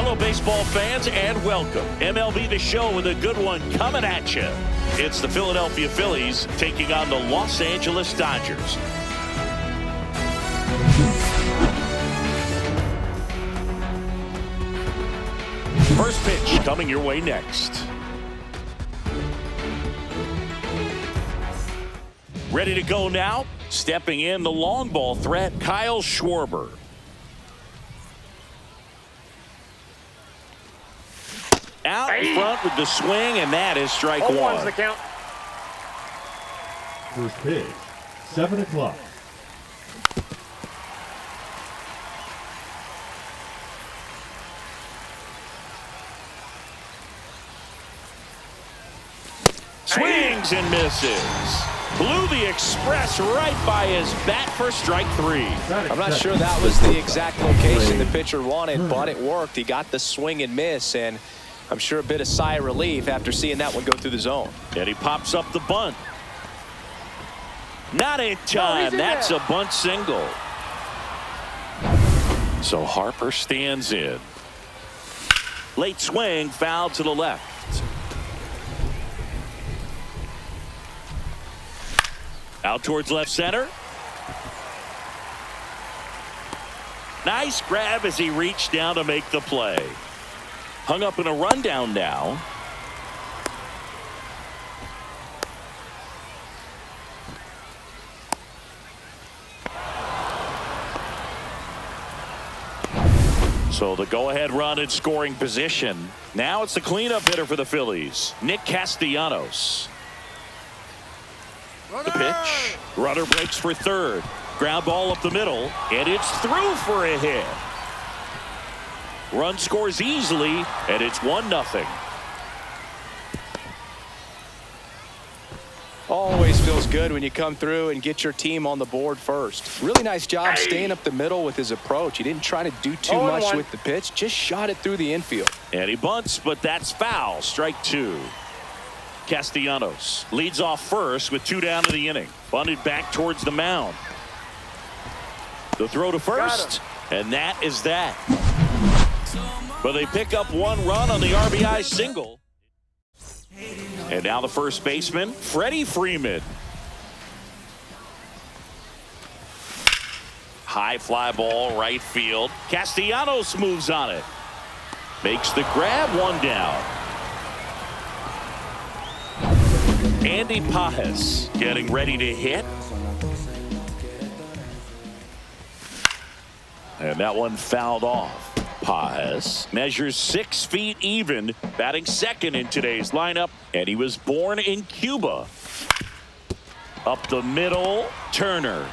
Hello, baseball fans, and welcome. MLB The Show with a good one coming at you. It's the Philadelphia Phillies taking on the Los Angeles Dodgers. First pitch coming your way next. Ready to go now. Stepping in the long ball threat, Kyle Schwarber. Out in front with the swing, and that is strike one. The count. First pitch, 7 o'clock. Swings and misses. Blew the express right by his bat for strike three. I'm not sure that was the exact location the pitcher wanted, but it worked. He got the swing and miss, and I'm sure a bit of sigh of relief after seeing that one go through the zone. And he pops up the bunt. Not in time. That's a bunt single. So Harper stands in. Late swing, foul to the left. Out towards left center. Nice grab as he reached down to make the play. Hung up in a rundown now. So the go-ahead run in scoring position. Now it's the cleanup hitter for the Phillies, Nick Castellanos. The pitch. Runner breaks for third. Ground ball up the middle, and it's through for a hit. Run scores easily, and it's 1-0. Always feels good when you come through and get your team on the board first. Really nice job staying up the middle with his approach. He didn't try to do too much with the pitch, just shot it through the infield. And he bunts, but that's foul. Strike two. Castellanos leads off first with 2 down in the inning. Bunted back towards the mound. The throw to first, and that is that. But they pick up 1 run on the RBI single. And now the first baseman, Freddie Freeman. High fly ball, right field. Castellanos moves on it. Makes the grab, 1 down. Andy Pajes getting ready to hit. And that one fouled off. Pajes measures 6 feet even, batting second in today's lineup, and he was born in Cuba. Up the middle, Turner.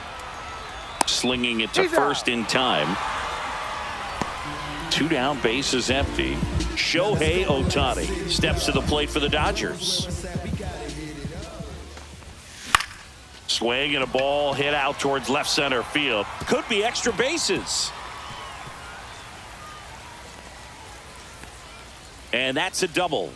Slinging it to first in time. 2 down, bases empty. Shohei Ohtani steps to the plate for the Dodgers. Swing and a ball hit out towards left center field. Could be extra bases. And that's a double.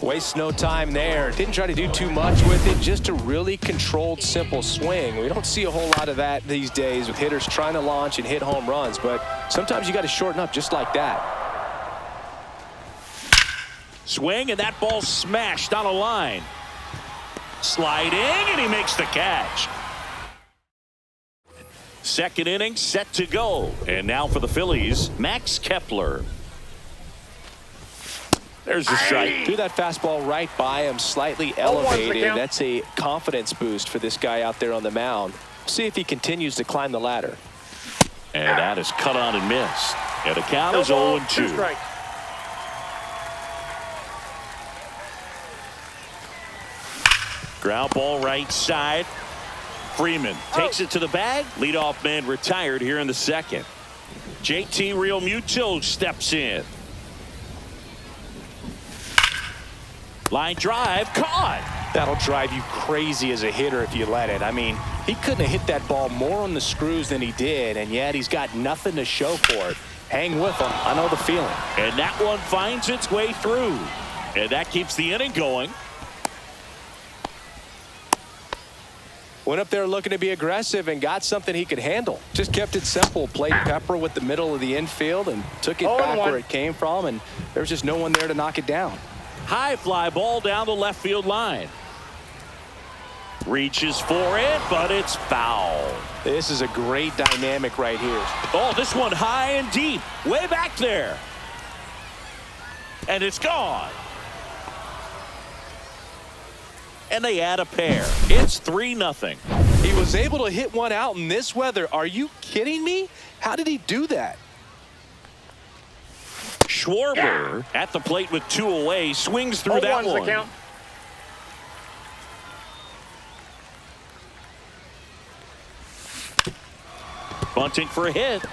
Waste no time there. Didn't try to do too much with it. Just a really controlled, simple swing. We don't see a whole lot of that these days with hitters trying to launch and hit home runs, but sometimes you got to shorten up just like that. Swing, and that ball smashed on a line. Sliding, and he makes the catch. Second inning set to go. And now for the Phillies, Max Kepler. There's a strike. Threw that fastball right by him, slightly elevated. That's a confidence boost for this guy out there on the mound. See if he continues to climb the ladder. And that is cut on and missed. And the count is 0-2. Ground ball right side. Freeman takes it to the bag. Leadoff man retired here in the second. JT Realmuto steps in. Line drive, caught. That'll drive you crazy as a hitter if you let it. I mean, he couldn't have hit that ball more on the screws than he did, and yet he's got nothing to show for it. Hang with him. I know the feeling. And that one finds its way through. And that keeps the inning going. Went up there looking to be aggressive and got something he could handle. Just kept it simple. Played pepper with the middle of the infield and took it back where it came from, and there was just no one there to knock it down. High fly ball down the left field line. Reaches for it, but it's foul. This is a great dynamic right here. Oh, this one high and deep. Way back there. And it's gone. And they add a pair. It's 3-0. He was able to hit one out in this weather. Are you kidding me? How did he do that? Schwarber at the plate with 2 away. Swings through that one. Count. Bunting for a hit.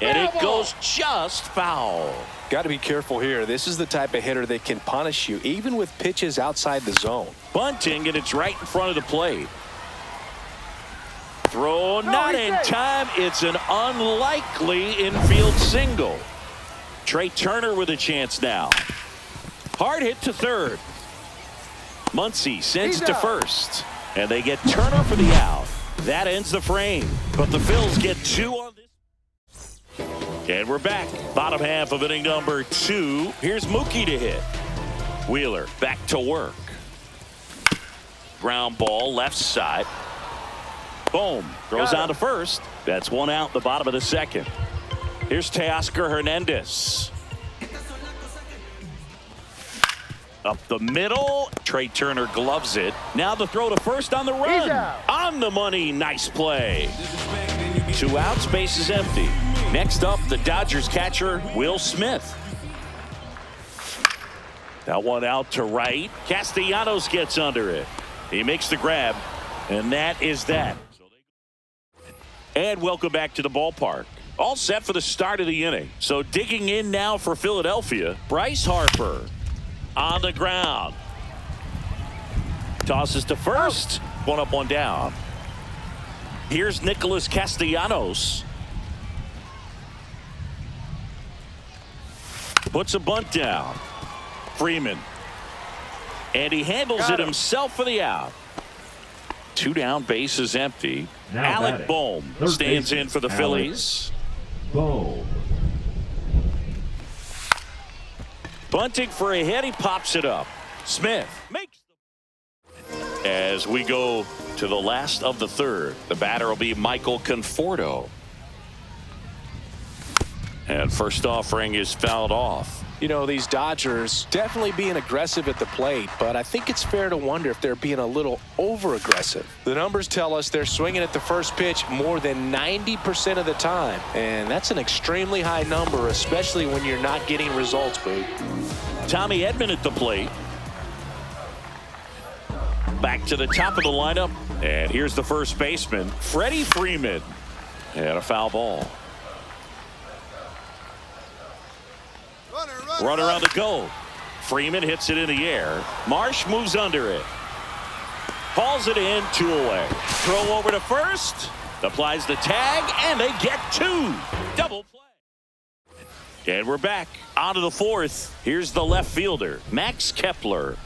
And it goes just foul. Got to be careful here. This is the type of hitter that can punish you, even with pitches outside the zone. Bunting, and it's right in front of the plate. Throw not in time. It's an unlikely infield single. Trey Turner with a chance now. Hard hit to third. Muncy sends it to first. And they get Turner for the out. That ends the frame. But the Phillies get 2 on this. And we're back. Bottom half of inning number 2. Here's Mookie to hit. Wheeler back to work. Ground ball left side. Boom. Throws on to first. That's 1 out, the bottom of the second. Here's Teoscar Hernandez. Up the middle. Trey Turner gloves it. Now the throw to first on the run. On the money. Nice play. 2 outs. Base is empty. Next up, the Dodgers catcher, Will Smith. That one out to right. Castellanos gets under it. He makes the grab, and that is that. And welcome back to the ballpark. All set for the start of the inning. So digging in now for Philadelphia, Bryce Harper on the ground. Tosses to first. 1 up, 1 down. Here's Nicholas Castellanos. Puts a bunt down. Freeman. And he handles it himself for the out. 2 down, base is empty. Now Alec batting. Bohm Third stands baseman, in for the Alec Phillies. Bohm. Bunting for a hit. He pops it up. Smith makes the... As we go to the last of the third, the batter will be Michael Conforto. And first offering is fouled off. You know, these Dodgers definitely being aggressive at the plate, but I think it's fair to wonder if they're being a little over-aggressive. The numbers tell us they're swinging at the first pitch more than 90% of the time, and that's an extremely high number, especially when you're not getting results, Boog. Tommy Edman at the plate. Back to the top of the lineup, and here's the first baseman, Freddie Freeman. And a foul ball. Runner on the go. Freeman hits it in the air. Marsh moves under it. Hauls it in, 2 away. Throw over to first. Applies the tag, and they get 2. Double play. And we're back. On to the 4th. Here's the left fielder, Max Kepler.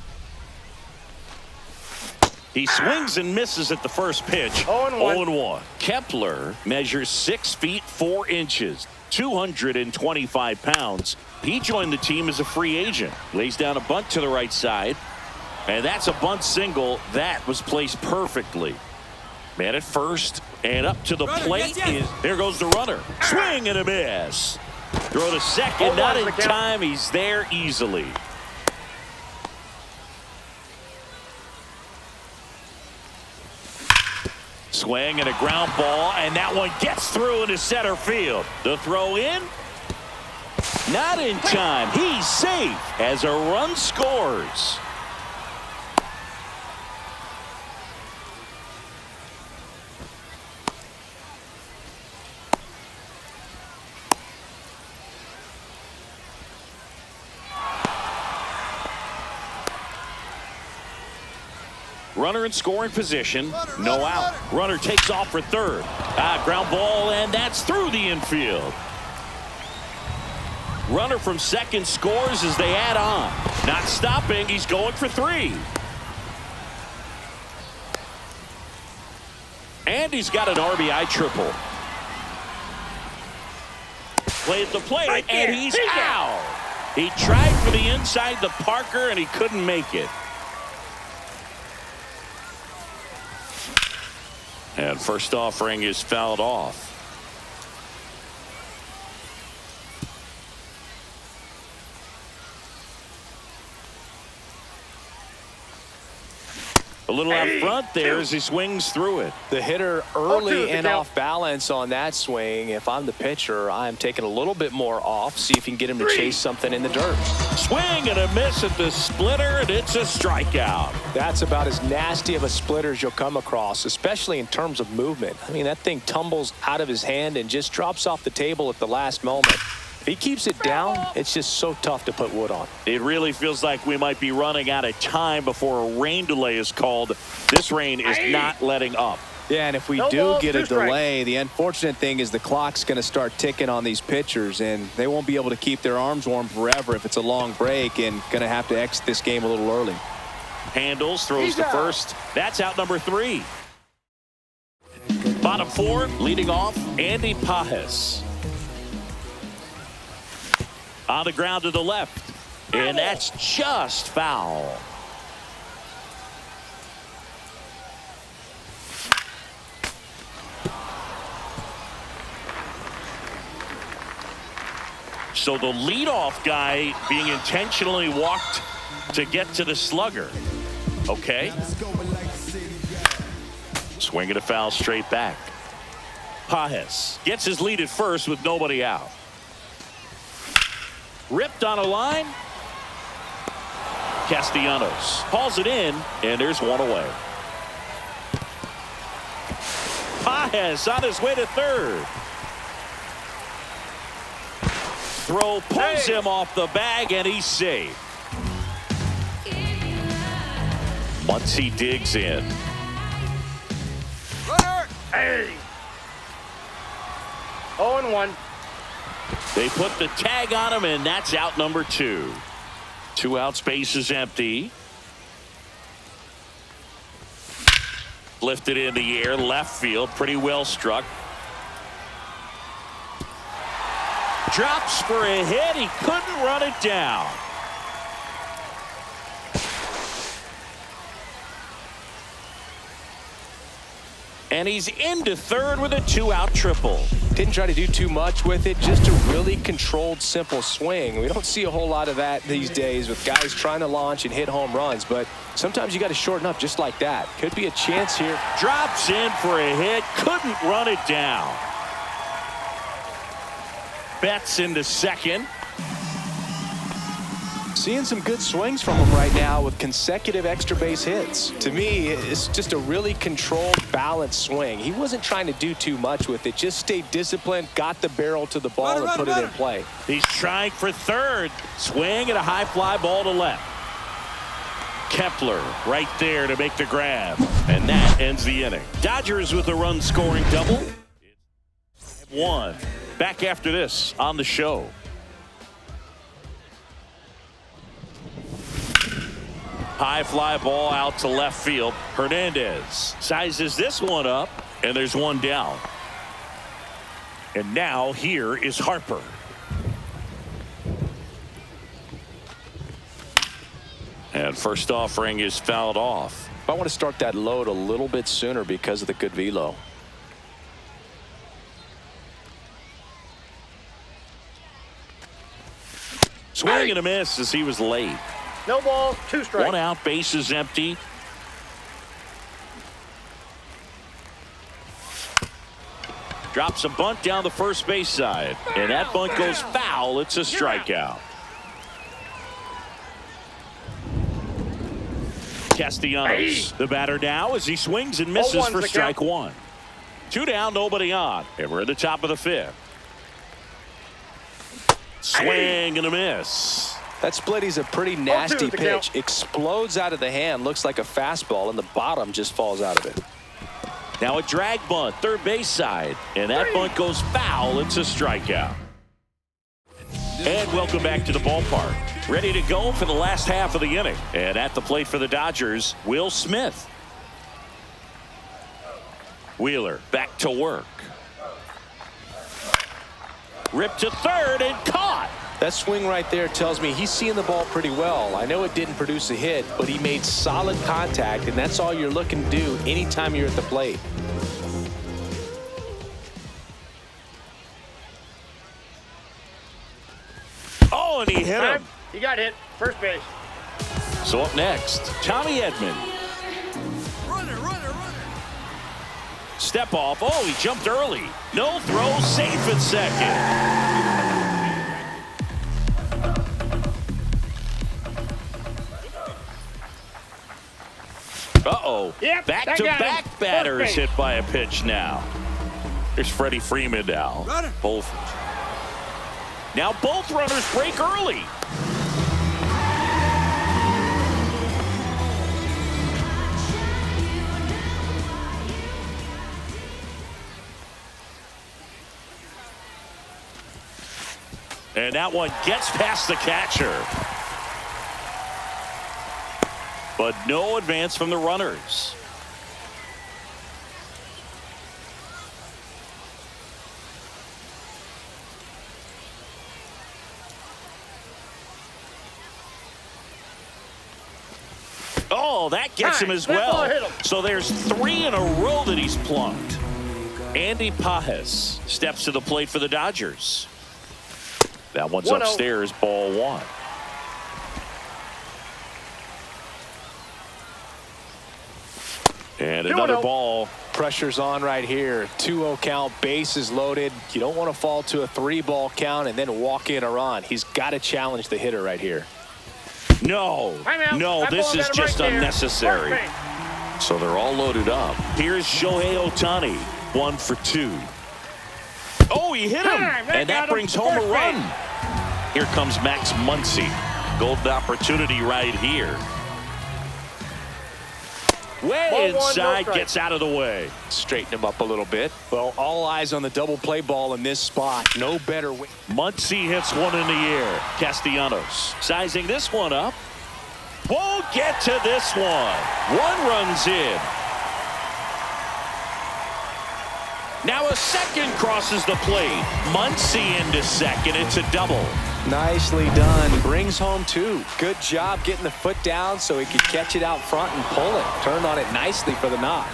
He swings and misses at the first pitch. 0-1. Kepler measures 6 feet 4 inches. 225 pounds. He joined the team as a free agent. Lays down a bunt to the right side. And that's a bunt single. That was placed perfectly. Man at first. And up to the plate is... There goes the runner. Swing and a miss. Throw to second. Not in time. He's there easily. Swing and a ground ball, and that one gets through into center field. The throw in, not in time. He's safe as a run scores. Runner in scoring position. No out. Runner takes off for third. Ground ball, and that's through the infield. Runner from second scores as they add on. Not stopping. He's going for 3. And he's got an RBI triple. Played the plate, and he's out. He tried for the inside the Parker, and he couldn't make it. And first offering is fouled off. A little out front there as he swings through it. The hitter early and off balance on that swing. If I'm the pitcher, I'm taking a little bit more off, see if you can get him to chase something in the dirt. Swing and a miss at the splitter, and it's a strikeout. That's about as nasty of a splitter as you'll come across, especially in terms of movement. I mean, that thing tumbles out of his hand and just drops off the table at the last moment. If he keeps it down, it's just so tough to put wood on. It really feels like we might be running out of time before a rain delay is called. This rain is not letting up. Yeah, and if we do get a delay, the unfortunate thing is the clock's going to start ticking on these pitchers, and they won't be able to keep their arms warm forever if it's a long break, and going to have to exit this game a little early. Handles, throws to first. That's out number 3. Bottom 4, leading off, Andy Pajes. On the ground to the left, and that's just foul. So the leadoff guy being intentionally walked to get to the slugger. Okay. Swinging a foul straight back. Pajes gets his lead at first with nobody out. Ripped on a line. Castellanos hauls it in, and there's one away. Pajes on his way to third. Throw pulls him off the bag, and he's safe. Once he digs in. Runner! Hey! 0-1. They put the tag on him, and that's out number 2. 2 out, space is empty. Lifted in the air, left field, pretty well struck. Drops for a hit. He couldn't run it down. And he's into third with a 2-out triple. Didn't try to do too much with it, just a really controlled, simple swing. We don't see a whole lot of that these days with guys trying to launch and hit home runs, but sometimes you got to shorten up just like that. Could be a chance here. Drops in for a hit, couldn't run it down. Betts into second. Seeing some good swings from him right now with consecutive extra base hits. To me, it's just a really controlled, balanced swing. He wasn't trying to do too much with it. Just stayed disciplined, got the barrel to the ball, and put it in play. He's trying for third. Swing and a high fly ball to left. Kepler right there to make the grab. And that ends the inning. Dodgers with a run-scoring double. 1. Back after this on the show. High fly ball out to left field. Hernandez sizes this one up, and there's one down. And now here is Harper. And first offering is fouled off. I want to start that load a little bit sooner because of the good velo. Swing and a miss as he was late. No balls, 2 strikes. 1 out, base is empty. Drops a bunt down the first base side, and that bunt goes foul. It's a strikeout. Castellanos, the batter now, as he swings and misses for strike 1. 2 down, nobody on, and we're at the top of the 5th. Swing and a miss. That splitty's a pretty nasty pitch. Explodes out of the hand, looks like a fastball, and the bottom just falls out of it. Now a drag bunt, third base side, and that bunt goes foul. It's a strikeout. And welcome back to the ballpark. Ready to go for the last half of the inning. And at the plate for the Dodgers, Will Smith. Wheeler back to work. Ripped to third and caught. That swing right there tells me he's seeing the ball pretty well. I know it didn't produce a hit, but he made solid contact, and that's all you're looking to do anytime you're at the plate. Oh, and he hit him. He got hit. First base. So up next, Tommy Edman. Runner. Step off. Oh, he jumped early. No throw, safe at second. Uh-oh. Yep, Back-to-back batters hit by a pitch now. Here's Freddie Freeman now. Runner. Now both runners break early. And that one gets past the catcher. But no advance from the runners. Oh, that gets him as well. So there's 3 in a row that he's plunked. Andy Pajes steps to the plate for the Dodgers. That one's 1-0. upstairs, ball 1. And another 2-0. ball. Pressure's on right here. 2-0 count, bases loaded. You don't want to fall to a 3-ball count and then walk in a run. He's got to challenge the hitter right here. No, this is just unnecessary. So they're all loaded up. Here's Shohei Ohtani, 1 for 2. Oh, he hit him, and that brings home a run. Here comes Max Muncy. Golden opportunity right here. Way inside, gets out of the way. Straighten him up a little bit. Well, all eyes on the double play ball in this spot. No better way. Muncy hits one in the air. Castellanos sizing this one up. Won't get to this one. 1 runs in. Now a second crosses the plate. Muncy into second. It's a double. Nicely done. Brings home 2. Good job getting the foot down so he could catch it out front and pull it. Turned on it nicely for the knock.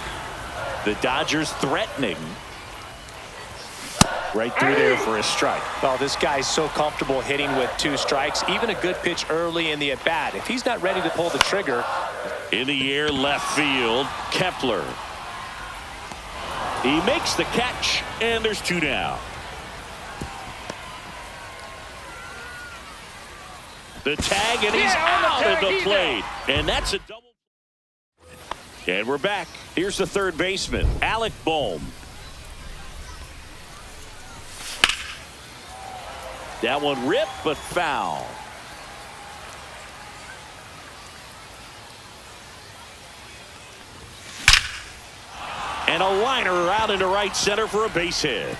The Dodgers threatening. Right through there for a strike. Well, this guy's so comfortable hitting with 2 strikes. Even a good pitch early in the at-bat. If he's not ready to pull the trigger. In the air, left field, Kepler. He makes the catch, and there's 2 down. The tag, and he's out at the plate. And that's a double. And we're back. Here's the third baseman, Alec Bohm. That one ripped, but foul. And a liner out into right center for a base hit.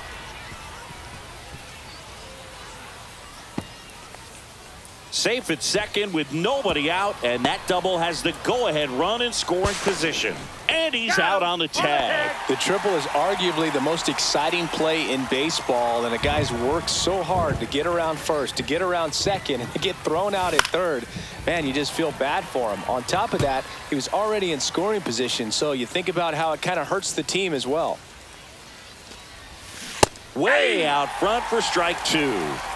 Safe at second with nobody out, and that double has the go-ahead run in scoring position. And he's out on the tag. The triple is arguably the most exciting play in baseball, and the guy's worked so hard to get around first, to get around second, and to get thrown out at third. Man, you just feel bad for him. On top of that, he was already in scoring position, so you think about how it kind of hurts the team as well. Way out front for strike 2.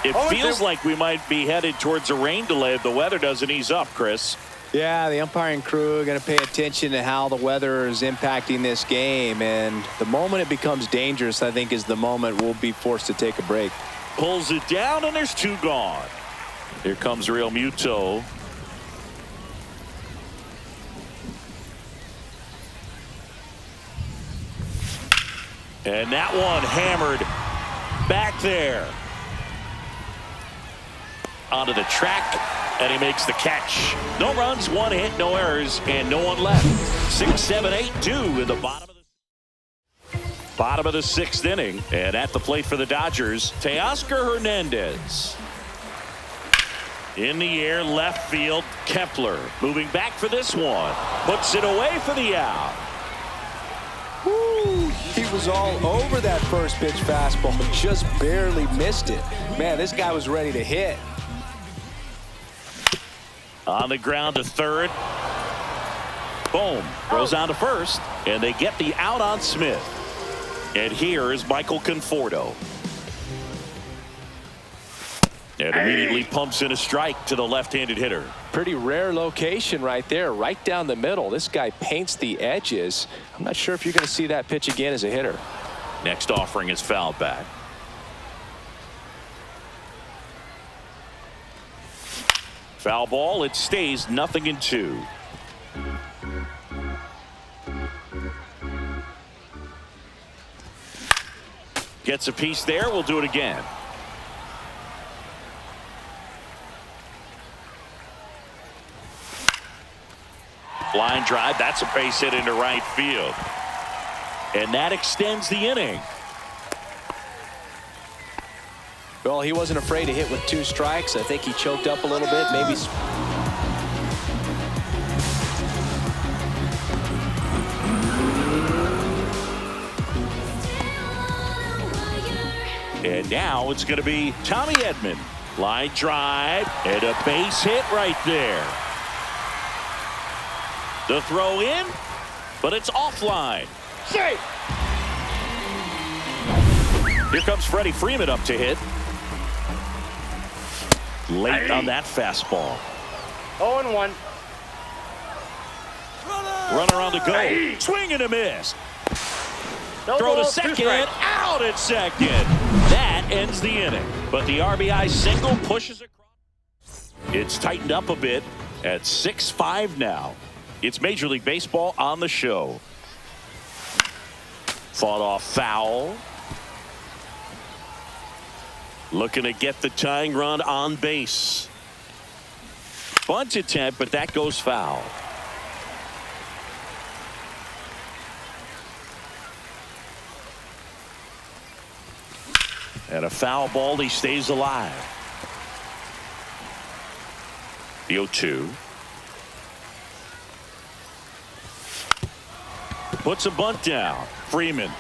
It feels like we might be headed towards a rain delay if the weather doesn't ease up, Chris. Yeah, the umpiring crew are going to pay attention to how the weather is impacting this game, and the moment it becomes dangerous, I think, is the moment we'll be forced to take a break. Pulls it down, and there's 2 gone. Here comes Real Muto. And that one hammered back there. Onto the track, and he makes the catch. No runs, 1 hit, no errors, and no one left. 6, 7, 8, 2 in the bottom of the 6th inning. And at the plate for the Dodgers, Teoscar Hernandez. In the air, left field, Kepler. Moving back for this one. Puts it away for the out. Woo! He was all over that first pitch fastball, just barely missed it. Man, this guy was ready to hit. On the ground to third. Boom. Throws on to first. And they get the out on Smith. And here is Michael Conforto. And immediately pumps in a strike to the left-handed hitter. Pretty rare location right there, right down the middle. This guy paints the edges. I'm not sure if you're going to see that pitch again as a hitter. Next offering is fouled back. Foul ball. It stays 0-2. Gets a piece there. We'll do it again. Line drive. That's a base hit into right field. And that extends the inning. Well, he wasn't afraid to hit with 2 strikes. I think he choked up a little bit. Maybe. And now it's going to be Tommy Edman. Line drive and a base hit right there. The throw in, but it's offline. Safe. Here comes Freddie Freeman up to hit. Late on that fastball. 0-1. Runner on the go. Swing and a miss. No Throw to balls, 2 second. strikes. Out at second. That ends the inning. But the RBI single pushes across. It's tightened up a bit at 6-5 now. It's Major League Baseball on the show. Fought off foul. Looking to get the tying run on base. Bunt attempt, but that goes foul. And a foul ball. He stays alive. The 0-2. Puts a bunt down. Freeman.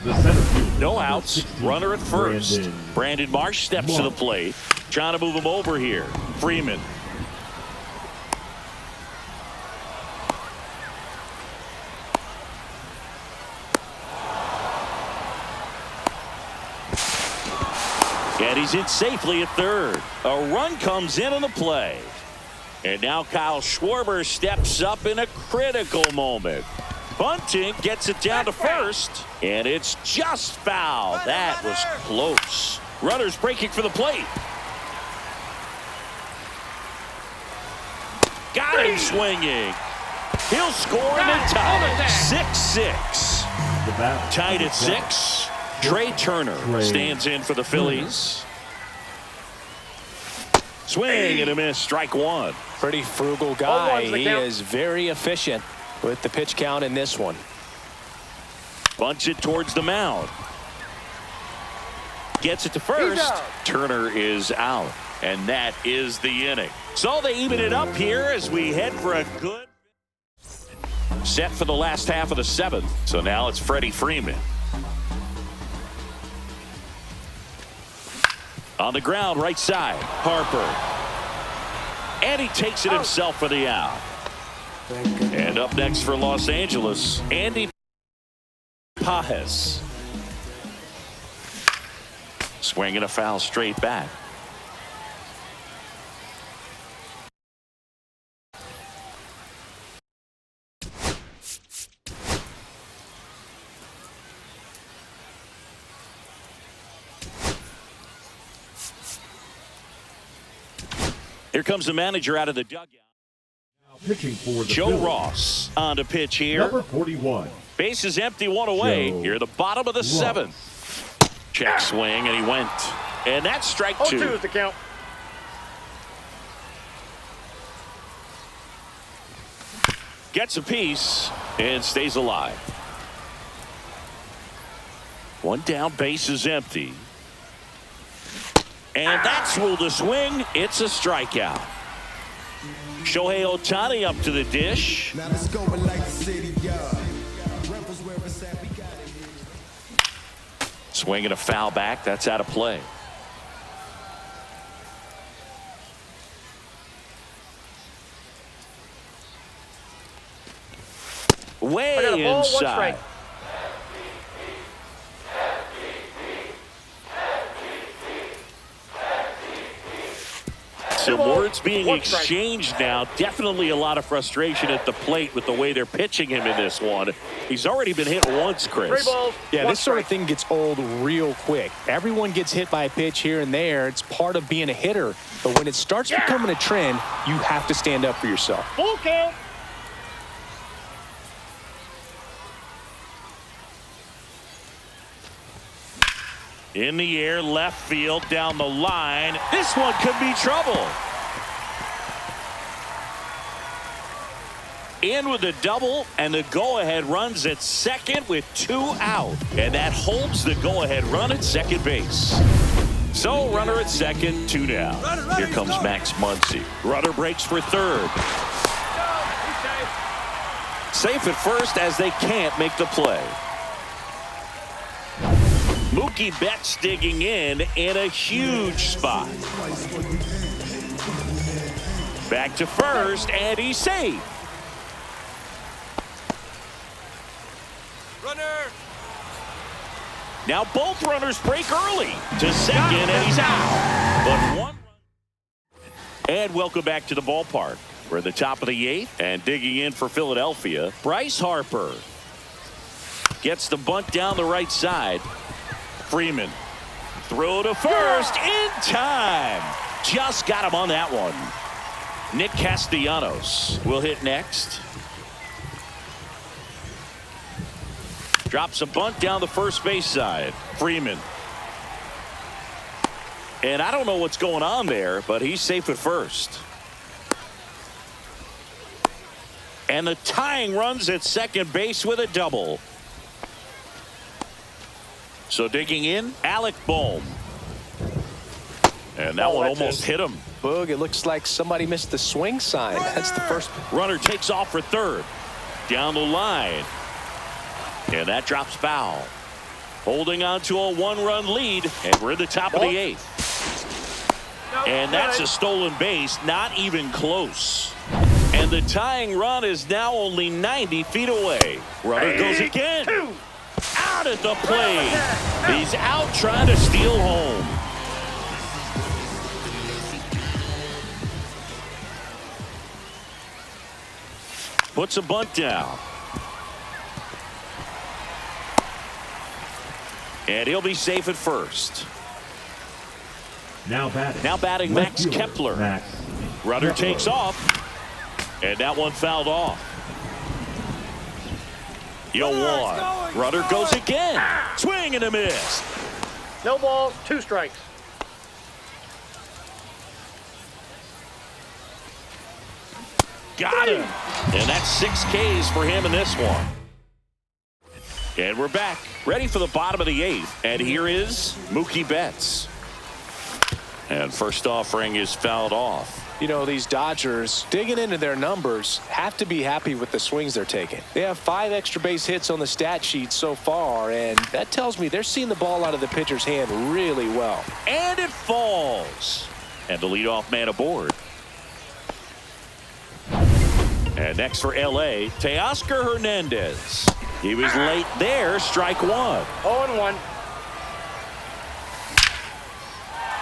The center fielder, No number outs. 16, Runner at first. Brandon Marsh steps to the plate. Trying to move him over here. Freeman. And he's in safely at third. A run comes in on the play. And now Kyle Schwarber steps up in a critical moment. Bunting gets it down to first, and it's just foul. That was close. Runners breaking for the plate. Got him swinging. He'll score in the tie. 6-6. The bat. Tied at 6. Trey Turner stands in for the Phillies. Swing and a miss. Strike one. Pretty frugal guy. 0-1's the He count. is very efficient with the pitch count in this one. Bunts it towards the mound. Gets it to He's first. out. Turner is out. And that is the inning. So they even it up here as we head for a good set for the last half of the 7th. So now it's Freddie Freeman. On the ground, right side. Harper. And he takes it himself for the out. And up next for Los Angeles, Andy Pajes. Swinging a foul straight back. Here comes the manager out of the dugout. Pitching for the Joe Phillies, Ross on to pitch here. number 41. Base is empty, 1 away. Joe Here, the bottom of the Ross. 7th. Check swing, and he went. And that's strike 2. 0-2 is the count. Gets a piece and stays alive. 1 down, base is empty. And that's ruled a swing. It's a strikeout. Shohei Ohtani up to the dish. Now let's go and light the city up. Rebels where it's at, we got it. Swinging a foul back. That's out of play. Way I got a ball, 1 inside. strike. Some words being 1 strike. exchanged now. Definitely a lot of frustration at the plate with the way they're pitching him in this one. He's already been hit once, 3 Chris. balls. Yeah, 1 this sort of strike. thing gets old real quick. Everyone gets hit by a pitch here and there. It's part of being a hitter. But when it starts becoming a trend, you have to stand up for yourself. Full count. In the air, left field, down the line. This one could be trouble. In with a double, and the go-ahead runs at second with 2 out. And that holds the go-ahead run at second base. So, runner at second, 2 down. Here comes Max Muncy. Runner breaks for third. Safe at first as they can't make the play. Mookie Betts digging in a huge spot. Back to first, and he's safe. Runner. Now both runners break early to second, and he's out. But 1 run. And welcome back to the ballpark. We're at the top of the 8th, and digging in for Philadelphia, Bryce Harper. Gets the bunt down the right side. Freeman. Throw to first in time. Just got him on that one. Nick Castellanos will hit next. Drops a bunt down the first base side. Freeman. And I don't know what's going on there, but he's safe at first. And the tying runs at second base with a double. So digging in, Alec Bohm. And that one almost hit him. Boog, it looks like somebody missed the swing sign. That's the first. Runner takes off for third. Down the line. And that drops foul. Holding on to a 1-run lead, and we're in the top of the 8th. And that's a stolen base, not even close. And the tying run is now only 90 feet away. Runner goes again. Out at the plate. He's out trying to steal home. Puts a bunt down. And he'll be safe at first. Now batting left Max fielder, Kepler. Max Runner Kepler. takes off. And that one fouled off. 0-1. Runner goes again. Swing and a miss. No balls, 2 strikes. Got him. And that's 6 Ks for him in this one. And we're back. Ready for the bottom of the 8th. And here is Mookie Betts. And first offering is fouled off. You know, these Dodgers, digging into their numbers, have to be happy with the swings they're taking. They have 5 extra base hits on the stat sheet so far, and that tells me they're seeing the ball out of the pitcher's hand really well. And it falls. And the leadoff man aboard. And next for L.A., Teoscar Hernandez. He was late there, strike 1. 0-1.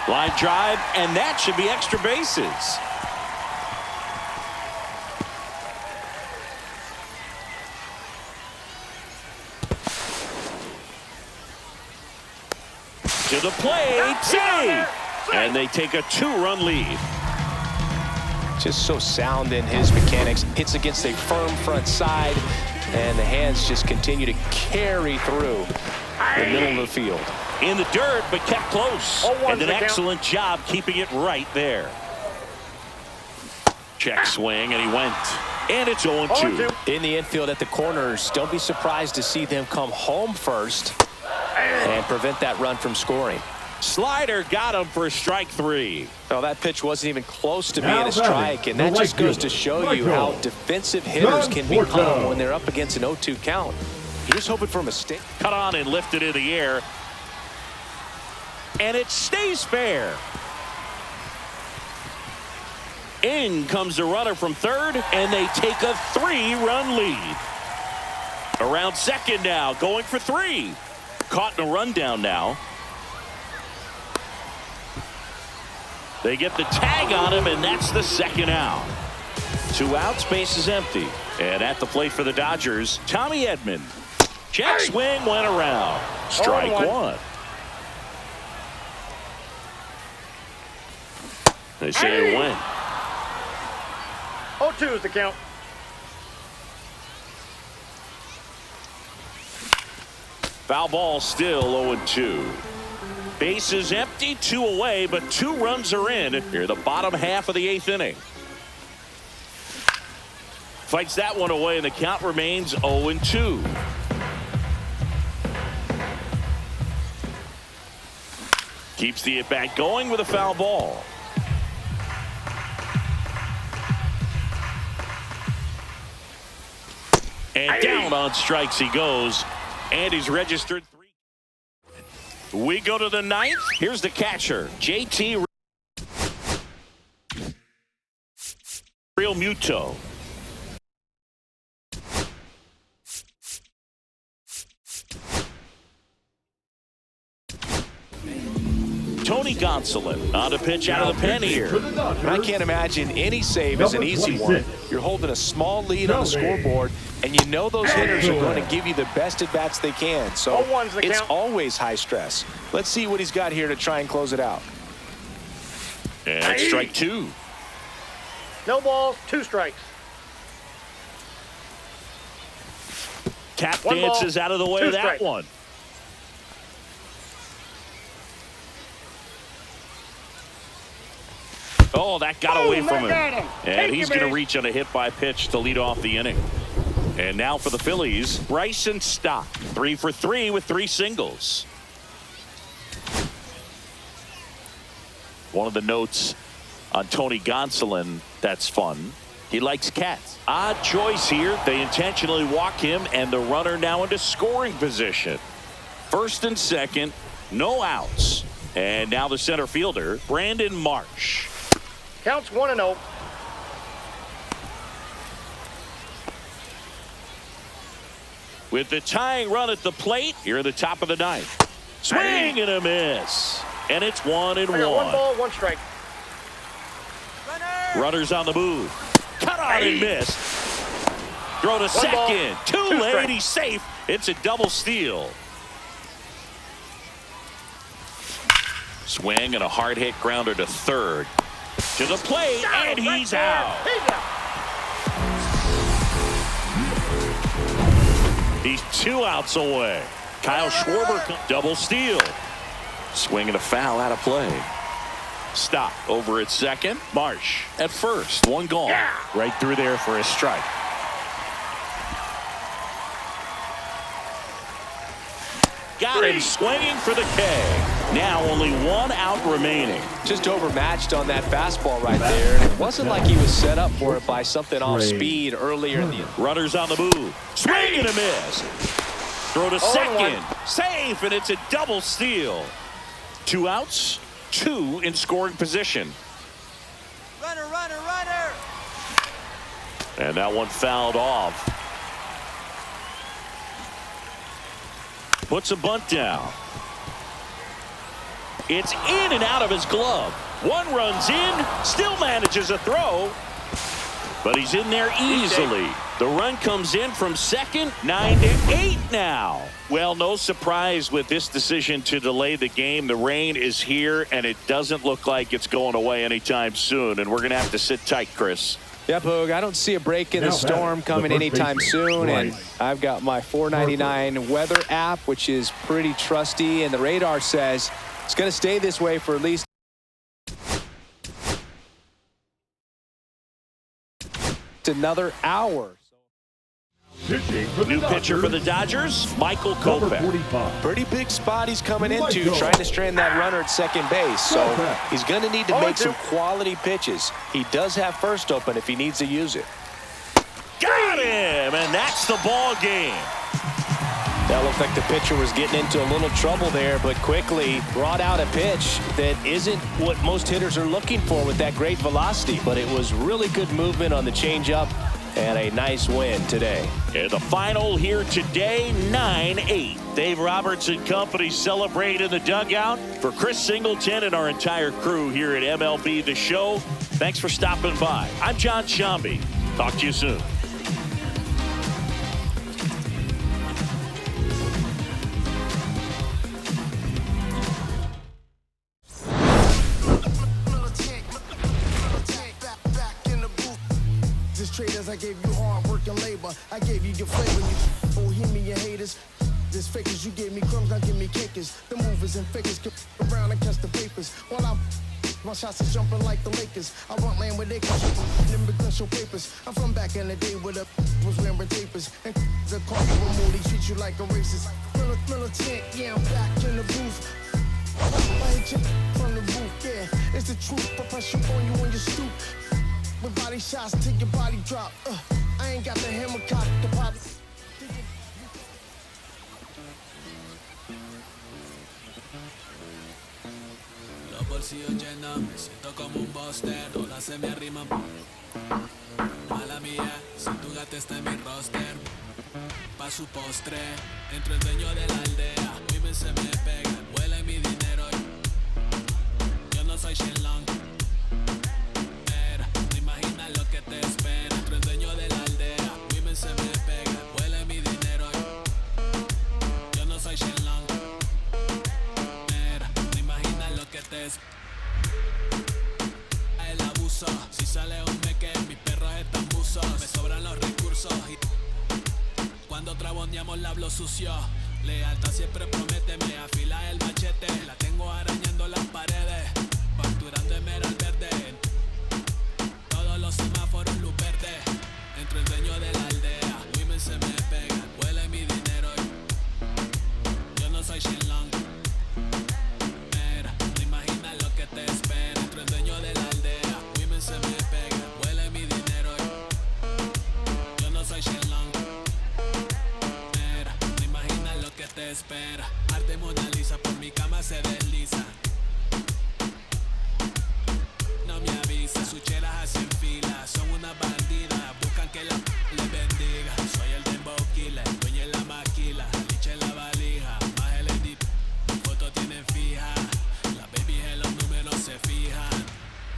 Line drive, and that should be extra bases. To the plate, save! And they take a 2-run lead. Just so sound in his mechanics. Hits against a firm front side, and the hands just continue to carry through the middle of the field. In the dirt, but kept close. 0-1 And an to count. excellent job keeping it right there. Check swing, and he went. And it's 0-2. 0-2. In the infield at the corners, don't be surprised to see them come home first and prevent that run from scoring. Slider got him for strike 3. Well, that pitch wasn't even close to Now being a strike, and that the just right goes to show you fielder, how Michael. defensive hitters can become Conforto. when they're up against an 0-2 count. You're just hoping for a mistake. Cut on and lifted in the air. And it stays fair. In comes the runner from third, and they take a 3-run lead. Around second now, going for 3. Caught in a rundown now. They get the tag on him, and that's the second out. 2 outs, base is empty. And at the plate for the Dodgers, Tommy Edman. Check swing went around. Strike 1. They say it went. 0-2 is the count. Foul ball still 0-2. Base is empty, 2 away, but 2 runs are in here the bottom half of the 8th inning. Fights that one away, and the count remains 0-2. Keeps the at-bat going with a foul ball. And down on strikes he goes, and he's registered 3. We go to the 9th. Here's the catcher, JT Real Muto. Tony Gonsolin on a pitch out of the pen here. And I can't imagine any save is an easy one. You're holding a small lead on the scoreboard, and you know those hitters are going to give you the best at-bats they can. So 0-1's the it's count. always high stress. Let's see what he's got here to try and close it out. And strike 2. No balls, 2 strikes. Tap 1 ball, dances out of the way 2 of that strikes. one. Oh, that got away from him. got him. And Take he's your going to base. reach on a hit by pitch to lead off the inning. And now for the Phillies, Bryson Stott. 3 for 3 with 3 singles. One of the notes on Tony Gonsolin that's fun. He likes cats. Odd choice here. They intentionally walk him, and the runner now into scoring position. First and second, no outs. And now the center fielder, Brandon Marsh. Counts 1-0. With the tying run at the plate, here at the top of the 9th. Swing and a miss. And it's 1-1. I got 1 ball, 1 strike. Runners on the move. Cut on and missed. Throw to second. ball, Too 2 late. strikes. He's safe. It's a double steal. Swing and a hard hit grounder to third. To the plate, and he's out. He's 2 outs away. Kyle Schwarber, double steal. Swing and a foul out of play. Stop over at second. Marsh at first. 1 gone. Right through there for a strike. Got him swinging for the K. Now only 1 out remaining. Just overmatched on that fastball right there. And it wasn't like he was set up for it by something off speed earlier in the Runners on the move. Swing and a miss. Throw to second. Safe, and it's a double steal. 2 outs, 2 in scoring position. Runner, runner, runner. And that one fouled off. Puts a bunt down. It's in and out of his glove. 1 runs in, still manages a throw, but he's in there easily. The run comes in from second, 9-8 now. Well, no surprise with this decision to delay the game. The rain is here, and it doesn't look like it's going away anytime soon, and we're going to have to sit tight, Chris. Yep, Hoog, I don't see a break in the storm coming anytime soon, and I've got my $4.99 weather app, which is pretty trusty, and the radar says it's going to stay this way for at least another hour. Pitching for the New pitcher for the Dodgers, Michael number Kopech. 45. Pretty big spot he's coming into, Michael. trying to strand that runner at second base. So Kopech. he's going to need to make 0-2. some quality pitches. He does have first open if he needs to use it. Got him, and that's the ball game. That looked like the pitcher was getting into a little trouble there, but quickly brought out a pitch that isn't what most hitters are looking for with that great velocity. But it was really good movement on the changeup and a nice win today. And the final here today, 9-8. Dave Roberts and company celebrate in the dugout. For Chris Singleton and our entire crew here at MLB The Show, thanks for stopping by. I'm John Shambi. Talk to you soon. Traders, I gave you hard work and labor. I gave you your flavor. You bohemian haters. This fakers, you gave me crumbs, now give me cakers. The movers and fakers come around and catch the papers. While I'm my shots is jumping like the Lakers. I want land where they can shoot them show papers. I'm from back in the day where the was wearing tapers. And the car will moody, treat you like a racist. Militant, yeah, I'm back in the booth. I hit you from the roof, yeah. It's the truth. I press you on you when you stoop. With body shots till your body drop. I ain't got the hammer cock to pop. Los bolsillos llenos, me siento como un buster. Todas se me arriman. Mala mía, si tu gata está en mi roster. Pa' su postre, entro el dueño de la aldea. Women se me pegan, huele mi dinero. Yo no soy Shenlong. Lo que te espera, entre el dueño de la aldea. Women se me pega, huele mi dinero. Yo no soy Shenlong. Mira, no imaginas lo que te espera. El abuso, si sale un meque, mis perros están buzos. Me sobran los recursos y cuando traboneamos la hablo sucio. Lealtad siempre promete, me afila el machete. La tengo arañando las paredes, facturando emerald verde. Los semáforos luz verde, entre el dueño de la aldea. Women se me pegan, huele mi dinero. Yo no soy Shenlong. Mira, no imaginas lo que te espera. Entre el dueño de la aldea. Women se me pegan, huele mi dinero. Yo no soy Shenlong. Mira, no imaginas lo que te espera. Arte Mona Lisa por mi cama se desliza. No me avisa, sus chelas hacen fila, son una bandida, buscan que la les bendiga. Soy el dembow killer, dueño en la maquila, liche en la valija, más el edit, fotos tienen fija, las babies en los números se fijan,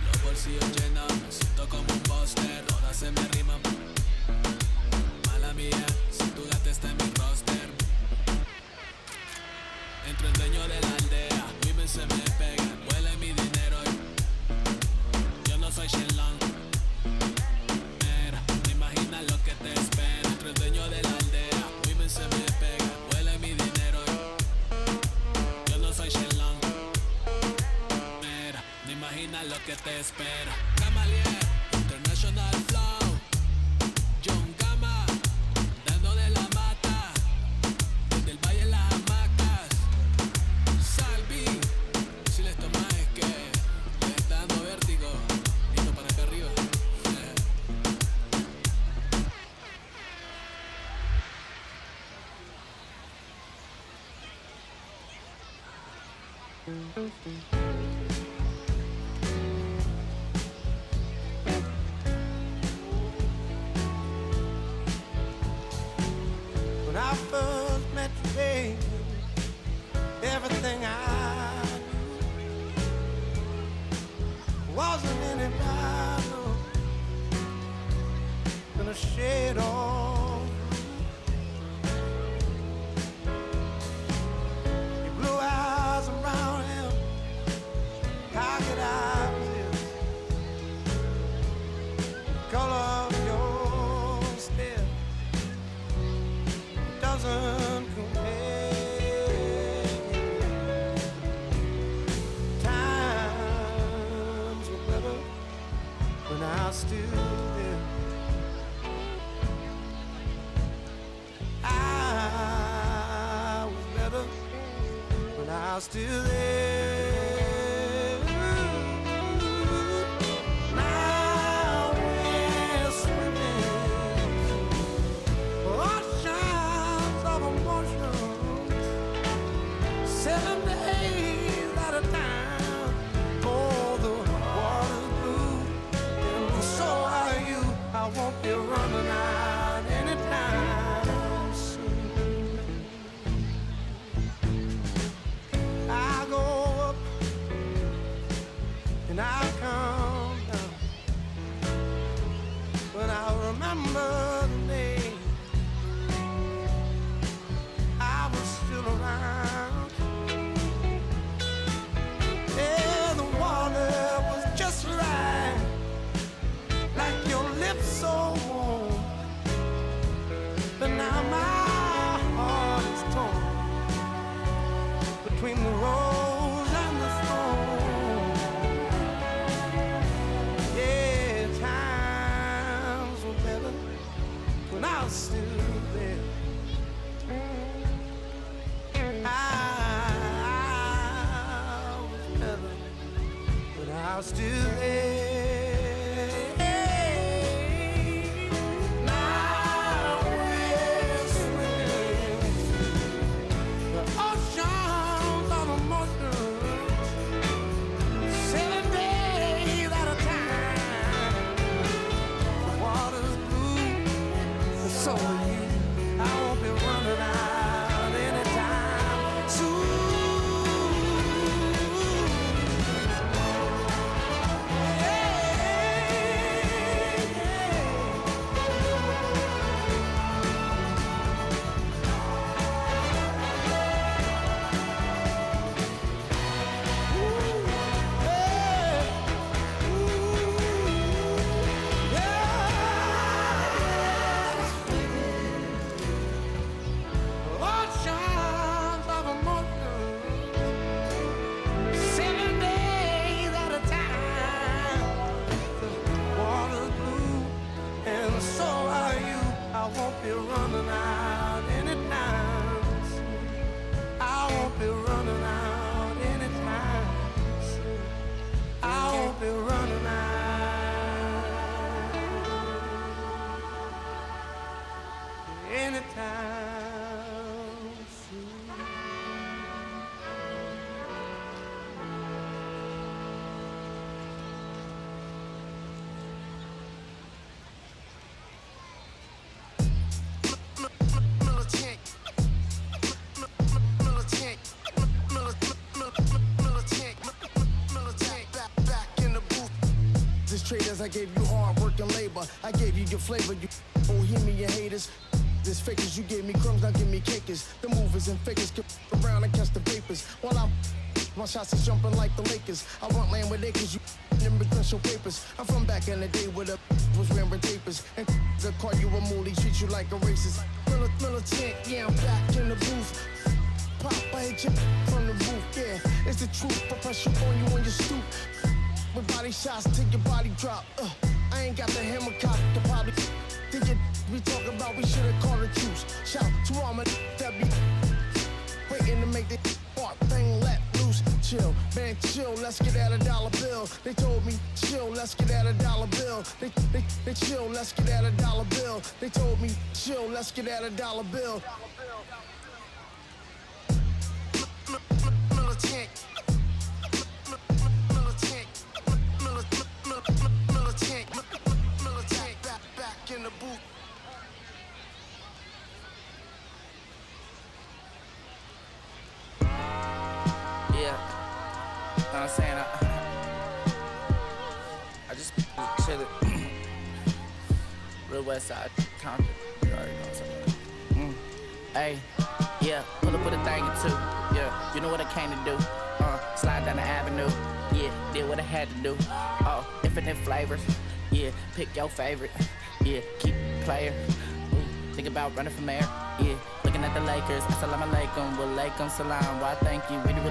los bolsillos llenos, me siento como un buster, todas se me riman. Mala mía, si tu gata está en mi roster, entro el dueño de la aldea, women se me pegan, huele mi dinero. No soy Shenlong. Mira, no imaginas lo que te espera. Entre el dueño de la aldea. Women se me pega, huele mi dinero. Yo no soy Shenlong. Mira, no imaginas lo que te espera. Camalier, International Flow. John Gama, dando de la mata. Desde el valle en las hamacas. Salvi, si les tomas es que le está dando vértigo. Para acá arriba. When I first met you, baby, everything I knew wasn't any battle than a shade on your blue eyes around him, cocked eyes, color of your stare doesn't compare. Times were better when I was still there. I was still there. Now we're swimming oceans of emotion, 7 days at a time. Oh, the water's blue, and so are you. I won't be running out anytime soon. I go up and I come down, but I remember the day I was still around. Yeah, the water was just right, like your lips so warm. But now my heart is torn between the rose and the thorn. Yeah, times were better when I was still there. I was better when I was still there. Now we're swimming the oceans of emotions, 7 days at a time. The water's blue, and so are you. I won't be running out anytime soon. Oceans of emotions, 7 days at a time. The water's blue, and so are you. I won't be running out anytime soon. I won't be running out anytime soon. I won't be running out anytime soon. Militant, back in the booth. This traders, I gave you hard work and labor. I gave you your flavor, you bohemian haters. This fakers, you gave me crumbs, now give me cakers. The movers and fakers can around and catch the vapors. While I'm my shots is jumping like the Lakers. I want land with acres, you immigrant show papers. I'm from back in the day where the was wearing tapers. And they'll call you a moolie, treat you like a racist. Militant, yeah, I'm back in the booth. Pop, I hit you from the roof, yeah. It's the truth, I press you on you on your stoop. With body shots till your body drop. I ain't got the hammer cock to probably think it we talk about, we should've called a truce. Shout to all my that be waiting to make the part thing let loose. Chill, man, chill, let's get at $1 bill. They told me, chill, let's get at $1 bill. They chill, let's get at $1 bill. They told me, chill, let's get at $1 bill. Militant, back in the booth. Yeah, know what I'm saying? I just chillin'. Real West Side, Compton. You already know what I'm saying. Hey, yeah, pull up with a thing or two. Yeah, you know what I came to do. Slide down the avenue. Yeah, did what I had to do. Oh, infinite flavors. Yeah, pick your favorite. Yeah, keep it player. Think about running for mayor. Yeah, looking at the Lakers. Assalamu alaikum, walaikum salam. Why thank you, really, really